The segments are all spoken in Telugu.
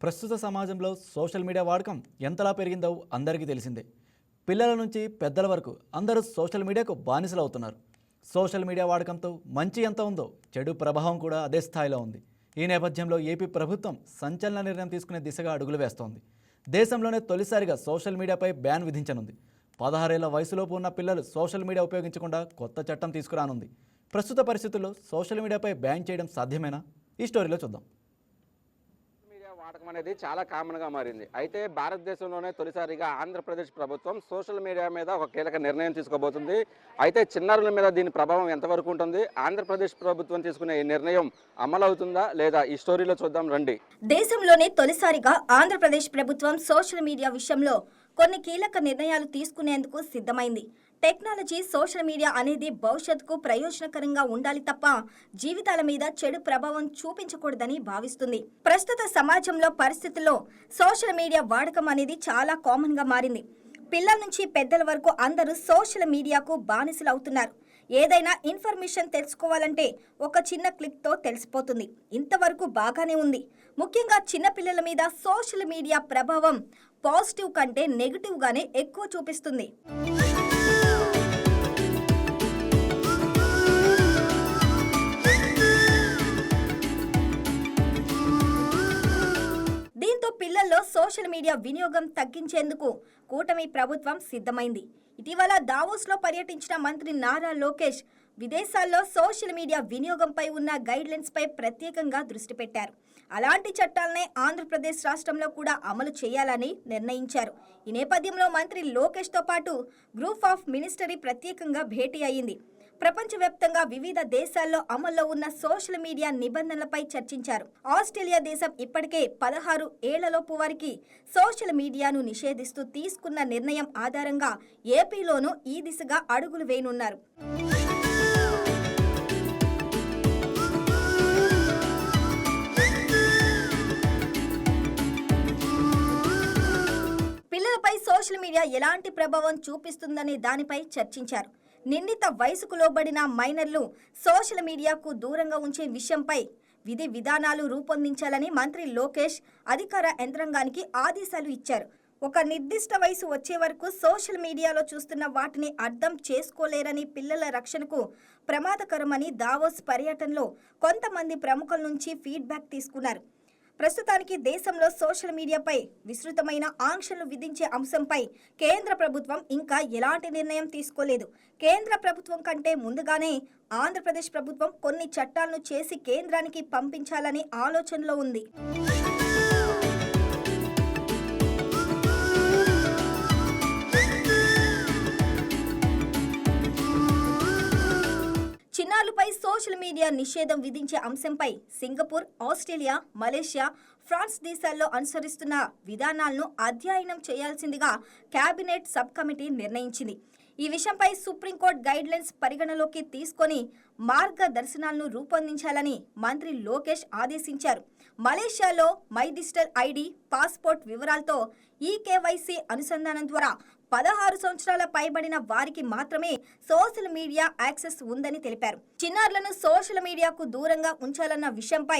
ప్రస్తుత సమాజంలో సోషల్ మీడియా వాడకం ఎంతలా పెరిగిందో అందరికీ తెలిసిందే. పిల్లల నుంచి పెద్దల వరకు అందరూ సోషల్ మీడియాకు బానిసలు అవుతున్నారు. సోషల్ మీడియా వాడకంతో మంచి ఎంత ఉందో చెడు ప్రభావం కూడా అదే స్థాయిలో ఉంది. ఈ నేపథ్యంలో ఏపీ ప్రభుత్వం సంచలన నిర్ణయం తీసుకునే దిశగా అడుగులు వేస్తోంది. దేశంలోనే తొలిసారిగా సోషల్ మీడియాపై బ్యాన్ విధించనుంది. 16 ఏళ్ల వయసులోపు ఉన్న పిల్లలు సోషల్ మీడియా ఉపయోగించకుండా కొత్త చట్టం తీసుకురానుంది. ప్రస్తుత పరిస్థితుల్లో సోషల్ మీడియాపై బ్యాన్ చేయడం సాధ్యమేనా? ఈ స్టోరీలో చూద్దాం. వాడకం అనేది చాలా కామన్గా మారింది. అయితే భారతదేశంలోనే తొలిసారిగా ఆంధ్రప్రదేశ్ ప్రభుత్వం సోషల్ మీడియా మీద ఒక కీలక నిర్ణయం తీసుకోబోతుంది. అయితే చిన్నారుల మీద దీని ప్రభావం ఎంతవరకు ఉంటుంది, ఆంధ్రప్రదేశ్ ప్రభుత్వం తీసుకునే ఈ నిర్ణయం అమలవుతుందా లేదా, ఈ స్టోరీలో చూద్దాం రండి. దేశంలోనే తొలిసారిగా ఆంధ్రప్రదేశ్ ప్రభుత్వం సోషల్ మీడియా విషయంలో కొన్ని కీలక నిర్ణయాలు తీసుకునేందుకు సిద్ధమైంది. టెక్నాలజీ, సోషల్ మీడియా అనేది భవిష్యత్తుకు ప్రయోజనకరంగా ఉండాలి తప్ప జీవితాల మీద చెడు ప్రభావం చూపించకూడదని భావిస్తుంది. ప్రస్తుత సమాజంలో పరిస్థితుల్లో సోషల్ మీడియా వాడకం అనేది చాలా కామన్ గా మారింది. పిల్లల నుంచి పెద్దల వరకు అందరూ సోషల్ మీడియాకు బానిసలు అవుతున్నారు. ఏదైనా ఇన్ఫర్మేషన్ తెలుసుకోవాలంటే ఒక చిన్న క్లిక్ తో తెలిసిపోతుంది. ఇంతవరకు బాగానే ఉంది. ముఖ్యంగా చిన్న పిల్లల మీద సోషల్ మీడియా ప్రభావం పాజిటివ్ కంటే నెగిటివ్ గానే ఎక్కువ చూపిస్తుంది. దీంతో పిల్లల్లో సోషల్ మీడియా వినియోగం తగ్గించేందుకు కూటమి ప్రభుత్వం సిద్ధమైంది. ఇటీవల దావోస్లో పర్యటించిన మంత్రి నారా లోకేష్ విదేశాల్లో సోషల్ మీడియా వినియోగంపై ఉన్న గైడ్లైన్స్ పై ప్రత్యేకంగా దృష్టి పెట్టారు. అలాంటి చట్టాలనే ఆంధ్రప్రదేశ్ రాష్ట్రంలో కూడా అమలు చేయాలని నిర్ణయించారు. ఈ నేపథ్యంలో మంత్రి లోకేష్తో పాటు గ్రూప్ ఆఫ్ మినిస్టరీ ప్రత్యేకంగా భేటీ అయింది. ప్రపంచవ్యాప్తంగా వివిధ దేశాల్లో అమల్లో ఉన్న సోషల్ మీడియా నిబంధనలపై చర్చించారు. ఆస్ట్రేలియా దేశం ఇప్పటికే 16 ఏళ్లలోపు వారికి సోషల్ మీడియాను నిషేధిస్తూ తీసుకున్న నిర్ణయం ఆధారంగా ఏపీలోనూ ఈ దిశగా అడుగులు వేయనున్నారు. పిల్లలపై సోషల్ మీడియా ఎలాంటి ప్రభావం చూపిస్తుందనే దానిపై చర్చించారు. నిర్ణీత వయసుకు లోబడిన మైనర్లు సోషల్ మీడియాకు దూరంగా ఉంచే విషయంపై విధి విధానాలు రూపొందించాలని మంత్రి లోకేష్ అధికార యంత్రాంగానికి ఆదేశాలు ఇచ్చారు. ఒక నిర్దిష్ట వయసు వచ్చే వరకు సోషల్ మీడియాలో చూస్తున్న వాటిని అర్థం చేసుకోలేరని, పిల్లల రక్షణకు ప్రమాదకరమని దావోస్ పర్యటనలో కొంతమంది ప్రముఖుల నుంచి ఫీడ్బ్యాక్ తీసుకున్నారు. ప్రస్తుతానికి దేశంలో సోషల్ మీడియాపై విస్తృతమైన ఆంక్షలు విధించే అంశంపై కేంద్ర ప్రభుత్వం ఇంకా ఎలాంటి నిర్ణయం తీసుకోలేదు. కేంద్ర ప్రభుత్వం కంటే ముందుగానే ఆంధ్రప్రదేశ్ ప్రభుత్వం కొన్ని చట్టాలను చేసి కేంద్రానికి పంపించాలని ఆలోచనలో ఉంది. చిన్నారులపై సోషల్ మీడియా నిషేధం విధించే అంశంపై సింగపూర్, ఆస్ట్రేలియా, మలేషియా, ఫ్రాన్స్ దేశాల్లో అనుసరిస్తున్న విధానాలను అధ్యయనం చేయాల్సిందిగా కేబినెట్ సబ్ కమిటీ నిర్ణయించింది. ఈ విషయంపై సుప్రీంకోర్టు గైడ్లైన్స్ పరిగణలోకి తీసుకొని మార్గదర్శనాలను రూపొందించాలని మంత్రి లోకేష్ ఆదేశించారు. మలేషియాలో మై డిజిటల్ ఐడి, పాస్పోర్ట్ వివరాలతో ఈకేవైసీ అనుసంధానం ద్వారా 16 సంవత్సరాల పైబడిన వారికి మాత్రమే సోషల్ మీడియా యాక్సెస్ ఉందని తెలిపారు. చిన్నారులను సోషల్ మీడియాకు దూరంగా ఉంచాలన్న విషయంపై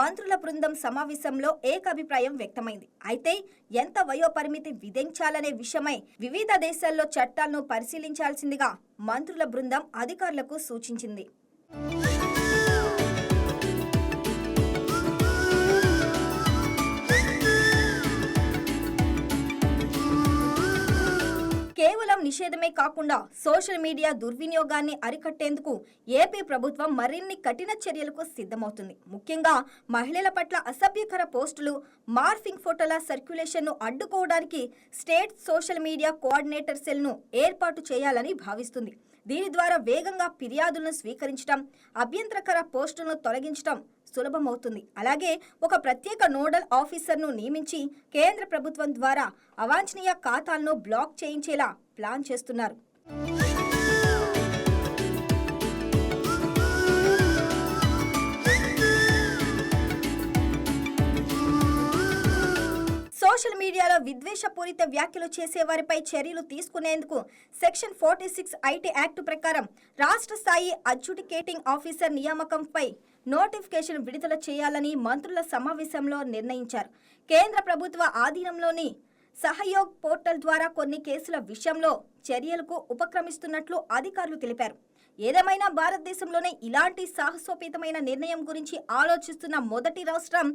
మంత్రుల బృందం సమావేశంలో ఏకాభిప్రాయం వ్యక్తమైంది. అయితే ఎంత వయోపరిమితి విధించాలనే విషయమై వివిధ దేశాల్లో చట్టాలను పరిశీలించాల్సిందిగా మంత్రుల బృందం అధికారులకు సూచించింది. కేవలం నిషేధమే కాకుండా సోషల్ మీడియా దుర్వినియోగాన్ని అరికట్టేందుకు ఏపీ ప్రభుత్వం మరిన్ని కఠిన చర్యలకు సిద్ధమవుతుంది. ముఖ్యంగా మహిళల పట్ల అసభ్యకర పోస్టులు, మార్ఫింగ్ ఫోటోల సర్క్యులేషన్ను అడ్డుకోవడానికి స్టేట్ సోషల్ మీడియా కోఆర్డినేటర్ సెల్ను ఏర్పాటు చేయాలని భావిస్తుంది. దీని ద్వారా వేగంగా ఫిర్యాదులను స్వీకరించడం, అభ్యంతరకర పోస్టులను తొలగించడం సులభమవుతుంది. అలాగే ఒక ప్రత్యేక నోడల్ ఆఫీసర్ను నియమించి కేంద్ర ప్రభుత్వం ద్వారా అవాంఛనీయ ఖాతాలను బ్లాక్ చేయించేలా ప్లాన్ చేస్తున్నారు. సోషల్ మీడియాలో విద్వేషపూరిత వ్యాఖ్యలు చేసే వారిపై చర్యలు తీసుకునేందుకు సెక్షన్ 46 ఐటీ యాక్ట్ ప్రకారం రాష్ట్ర స్థాయి అడ్జుడికేటింగ్ ఆఫీసర్ నియామకంపై నోటిఫికేషన్ విడుదల చేయాలని మంత్రుల సమావేశంలో నిర్ణయించారు. కేంద్ర ప్రభుత్వ ఆధీనంలోని సహయోగ్ పోర్టల్ ద్వారా కొన్ని కేసుల విషయంలో చర్యలకు ఉపక్రమిస్తున్నట్లు అధికారులు తెలిపారు. ఏదేమైనా భారతదేశంలోనే ఇలాంటి సాహసోపేతమైన నిర్ణయం గురించి ఆలోచిస్తున్న మొదటి రాష్ట్రం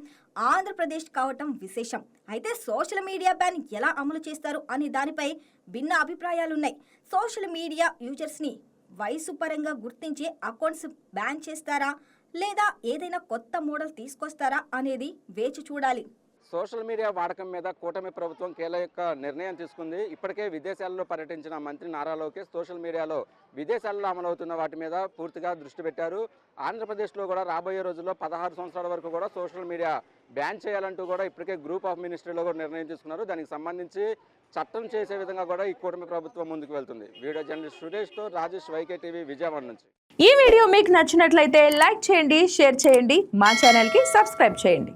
ఆంధ్రప్రదేశ్ కావటం విశేషం. అయితే సోషల్ మీడియా బ్యాన్ ఎలా అమలు చేస్తారు అనే దానిపై భిన్న అభిప్రాయాలున్నాయి. సోషల్ మీడియా యూజర్స్ని వయసు పరంగా గుర్తించి అకౌంట్స్ బ్యాన్ చేస్తారా లేదా ఏదైనా కొత్త మోడల్ తీసుకొస్తారా అనేది వేచి చూడాలి. సోషల్ మీడియా వాడకం మీద కూటమి ప్రభుత్వం కీలక నిర్ణయం తీసుకుంది. ఇప్పటికే విదేశాల్లో పర్యటించిన మంత్రి నారా లోకేష్ సోషల్ మీడియాలో విదేశాల్లో అమలవుతున్న వాటి మీద పూర్తిగా దృష్టి పెట్టారు. ఆంధ్రప్రదేశ్లో కూడా రాబోయే రోజుల్లో 16 సంవత్సరాల వరకు కూడా సోషల్ మీడియా బ్యాన్ చేయాలంటూ కూడా ఇప్పటికే గ్రూప్ ఆఫ్ మినిస్ట్రీలో కూడా నిర్ణయం తీసుకున్నారు. దానికి సంబంధించి చట్టం చేసే విధంగా కూడా ఈ కూటమి ప్రభుత్వం ముందుకు వెళ్తుంది. వీడియో జర్నలిస్ట్ సురేష్తో రాజేష్, వైకే టీవీ, విజయవాడ నుంచి. ఈ వీడియో మీకు నచ్చినట్లయితే లైక్ చేయండి, షేర్ చేయండి, మా ఛానల్కి సబ్స్క్రైబ్ చేయండి.